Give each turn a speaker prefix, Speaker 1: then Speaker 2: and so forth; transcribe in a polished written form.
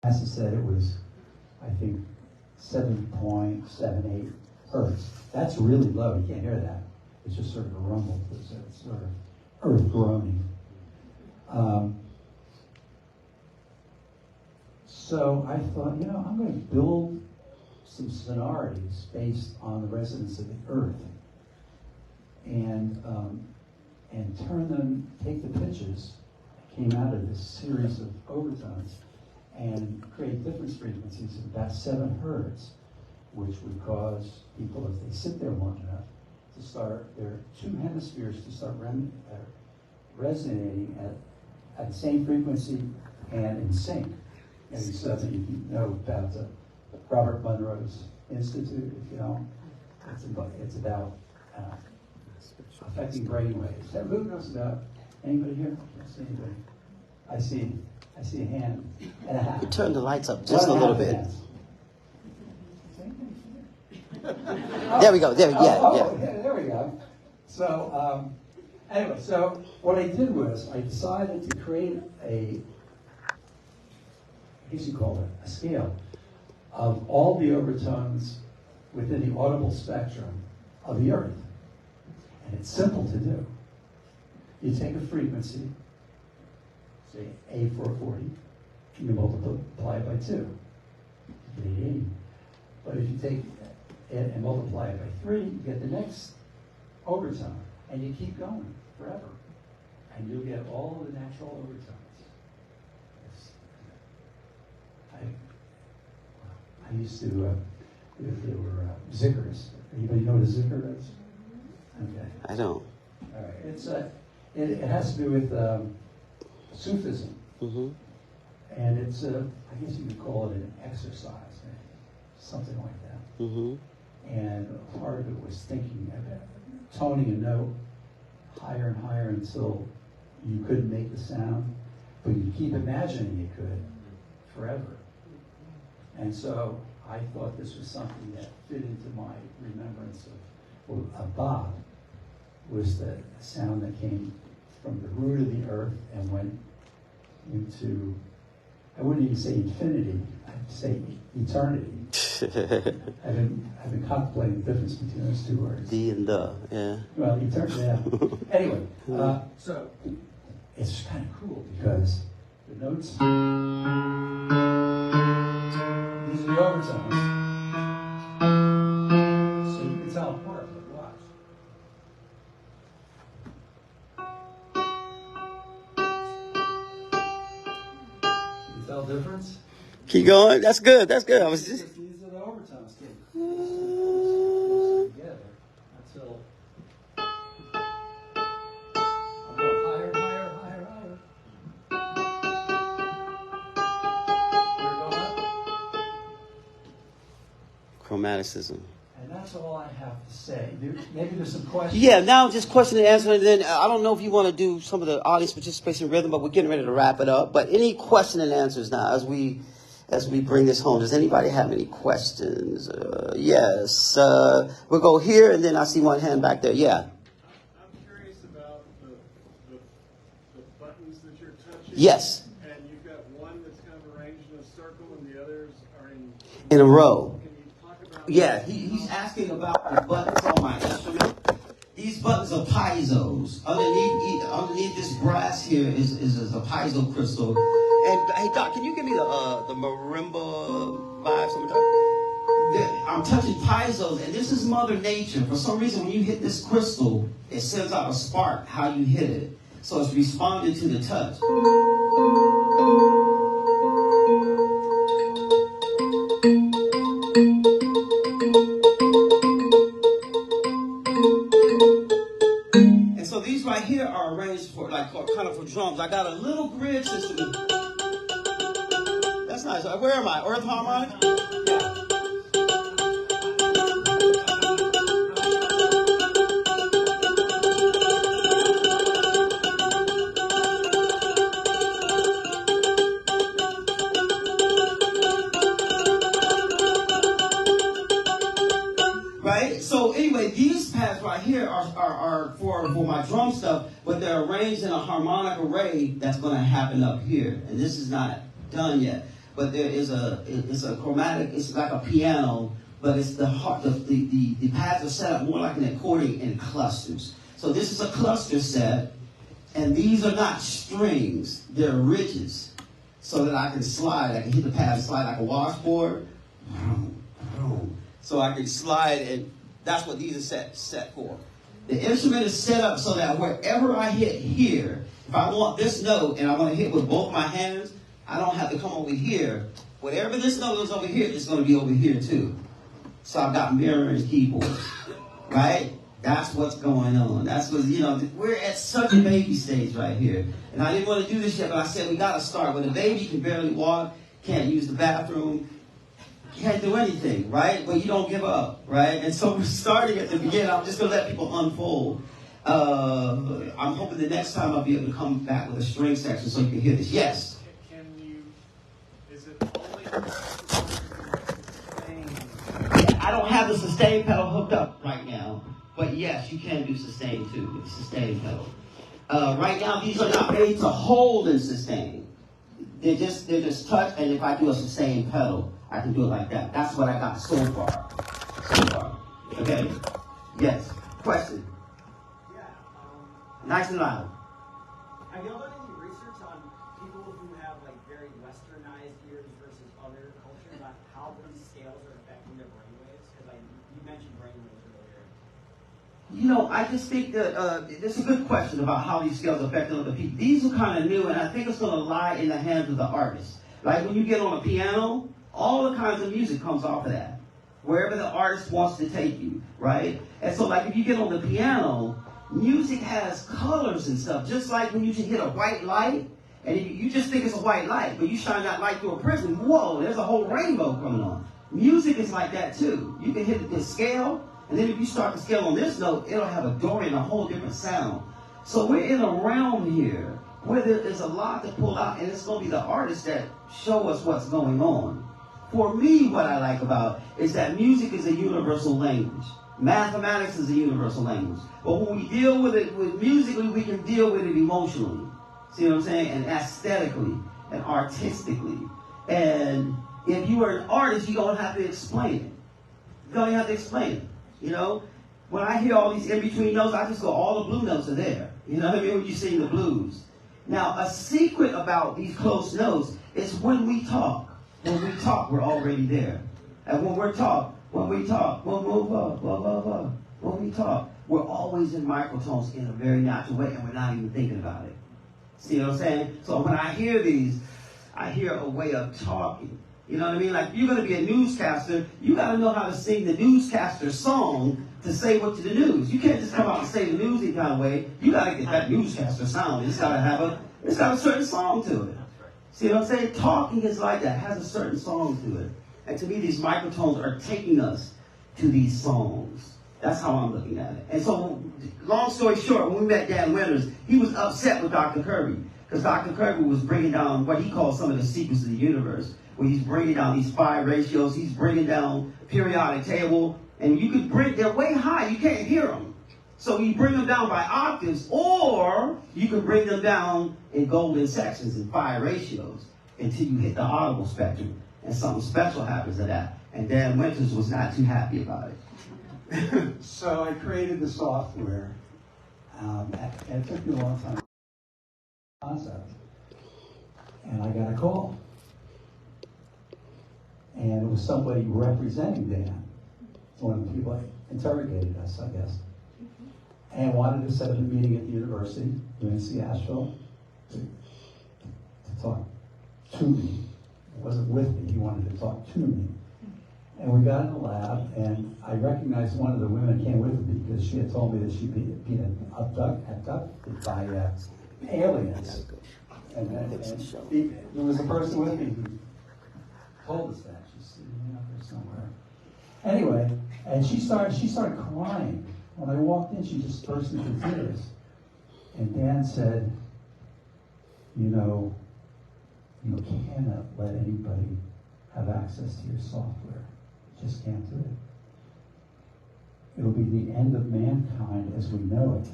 Speaker 1: NASA said it was, I think, 7.78 hertz. That's really low. You can't hear that. It's just sort of a rumble. It's sort of earth groaning. So I thought, I'm going to build some sonorities based on the resonance of the earth, and turn them, take the pitches that came out of this series of overtones, and create difference frequencies of about 7 hertz, which would cause people, if they sit there long enough, to start their two hemispheres to start resonating at the same frequency and in sync. And so that you know about Robert Monroe's Institute, if you know, it's about affecting brainwaves. Who knows about? Anybody here? I don't see anybody. I see a hand and a half.
Speaker 2: You turn the lights up just a little bit. There we go. There we
Speaker 1: go. So anyway, so what I did was I decided to create I guess you call it a scale of all the overtones within the audible spectrum of the earth. And it's simple to do. You take a frequency, say A440, you multiply it by 2, you get 880. But if you take it and multiply it by 3, you get the next overtone, and you keep going forever. And you'll get all the natural overtones. I used to, there were Zikrs. Anybody know what a Zikr is? Okay.
Speaker 2: I don't.
Speaker 1: All right. It's it has to do with Sufism. Mm-hmm. And it's I guess you could call it an exercise, something like that. Mm-hmm. And part of it was thinking about toning a note higher and higher until you couldn't make the sound, but you keep imagining you could forever. And so I thought this was something that fit into my remembrance of Bob, was the sound that came from the root of the earth and went into, I wouldn't even say infinity, I'd say eternity. I've been contemplating the difference between those two words.
Speaker 2: The and the, yeah.
Speaker 1: Well, eternity, yeah. Anyway, so it's kind of cool because the notes, these are the overtones. So you can tell apart, but watch. You tell the difference?
Speaker 2: Keep going. That's good. That's good. I was just.
Speaker 1: These are the overtones getting together until I'll go higher, higher, higher, higher. We're going up.
Speaker 2: Chromaticism.
Speaker 1: And that's all I have to say. Maybe there's some questions.
Speaker 2: Yeah, now just question and answer, and then I don't know if you want to do some of the audience participation rhythm, but we're getting ready to wrap it up. But any question and answers now as we bring this home. Does anybody have any questions? Yes. We'll go here, and then I see one hand back there. Yeah.
Speaker 3: I'm curious about the buttons that you're touching.
Speaker 2: Yes.
Speaker 3: And you've got one that's kind of arranged in a circle, and the others are
Speaker 2: in a row.
Speaker 3: Can you talk about?
Speaker 2: Yeah, he's asking about the buttons on my instrument. These buttons are piezo's. Underneath this brass here is a piezo crystal. And hey, Doc, can you give me the marimba vibe? I'm touching piezo's, and this is Mother Nature. For some reason, when you hit this crystal, it sends out a spark. How you hit it, so it's responding to the touch. And so these right here are arranged for kind of for drums. I got a little grid system. That's nice. Where am I? Earth harmonic? Yeah. Right? So anyway, these pads right here are for my drum stuff, but they're arranged in a harmonic array that's going to happen up here. And this is not done yet. but it's a chromatic. It's like a piano, but it's the pads are set up more like an accordion in clusters. So this is a cluster set, and these are not strings; they're ridges, so that I can slide. I can hit the pad and slide like a washboard. So I can slide, and that's what these are set for. The instrument is set up so that wherever I hit here, if I want this note and I want to hit with both my hands, I don't have to come over here. Whatever this note is over here, it's going to be over here too. So I've got mirroring keyboards, right? That's what's going on. That's what, we're at such a baby stage right here. And I didn't want to do this yet, but I said we got to start. When a baby can barely walk, can't use the bathroom, can't do anything, right? But you don't give up, right? And so we're starting at the beginning. I'm just going to let people unfold. I'm hoping the next time I'll be able to come back with a string section so you can hear this. Yes?
Speaker 3: Is it only sustain?
Speaker 2: Yeah, I don't have the sustain pedal hooked up right now. But yes, you can do sustain too with the sustain pedal. Right now, these are not made to hold and sustain. They're just touch, and if I do a sustain pedal, I can do it like that. That's what I got so far. Okay? Yes. Question?
Speaker 4: Yeah.
Speaker 2: Nice and loud.
Speaker 4: Have y'all done any research on people who have like very westernized ears versus other cultures on how these scales are affecting their brainwaves? Because you mentioned brainwaves earlier.
Speaker 2: I just think that this is a good question about how these scales affect other people. These are kind of new, and I think it's going to lie in the hands of the artist. Like when you get on a piano, all the kinds of music comes off of that. Wherever the artist wants to take you, right? And so like if you get on the piano, music has colors and stuff. Just like when you hit a white light, and you just think it's a white light, but you shine that light through a prism, whoa, there's a whole rainbow coming on. Music is like that too. You can hit the scale, and then if you start to scale on this note, it'll have a Dorian, a whole different sound. So we're in a realm here where there's a lot to pull out, and it's going to be the artists that show us what's going on. For me, what I like about is that music is a universal language. Mathematics is a universal language. But when we deal with it musically, we can deal with it emotionally. See what I'm saying? And aesthetically and artistically. And if you are an artist, you don't have to explain it. You don't have to explain it. When I hear all these in-between notes, I just go, all the blue notes are there. You know what I mean? When you sing the blues. Now, a secret about these close notes is when we talk. When we talk, we're already there. And when we talk, when we talk, we're always in microtones in a very natural way, and we're not even thinking about it. See what I'm saying? So when I hear these, I hear a way of talking. You know what I mean? Like, if you're going to be a newscaster, you got to know how to sing the newscaster song to say what to the news. You can't just come out and say the news any kind of way. You got to get that newscaster sound. It's got a certain song to it. See what I'm saying? Talking is like that. It has a certain song to it. And to me, these microtones are taking us to these songs. That's how I'm looking at it. And so, long story short, when we met Dan Winters, he was upset with Dr. Kirby. Because Dr. Kirby was bringing down what he calls some of the secrets of the universe. Where he's bringing down these phi ratios. He's bringing down periodic table. And you could they're way high. You can't hear them. So you bring them down by octaves, or you can bring them down in golden sections and phi ratios until you hit the audible spectrum. And something special happens to that. And Dan Winters was not too happy about it.
Speaker 1: So I created the software, and it took me a long time. Concept. And I got a call. And it was somebody representing Dan. One of the people interrogated us, I guess. And wanted to set up a meeting at the university, UNC Asheville, to talk to me. It wasn't with me, he wanted to talk to me. And we got in the lab, and I recognized one of the women came with me because she had told me that she'd been abducted by aliens. And there was a person with me who told us that. She's sitting out there somewhere. Anyway, and she started crying. When I walked in, she just burst into tears. And Dan said, you cannot let anybody have access to your software. You just can't do it. It'll be the end of mankind as we know it.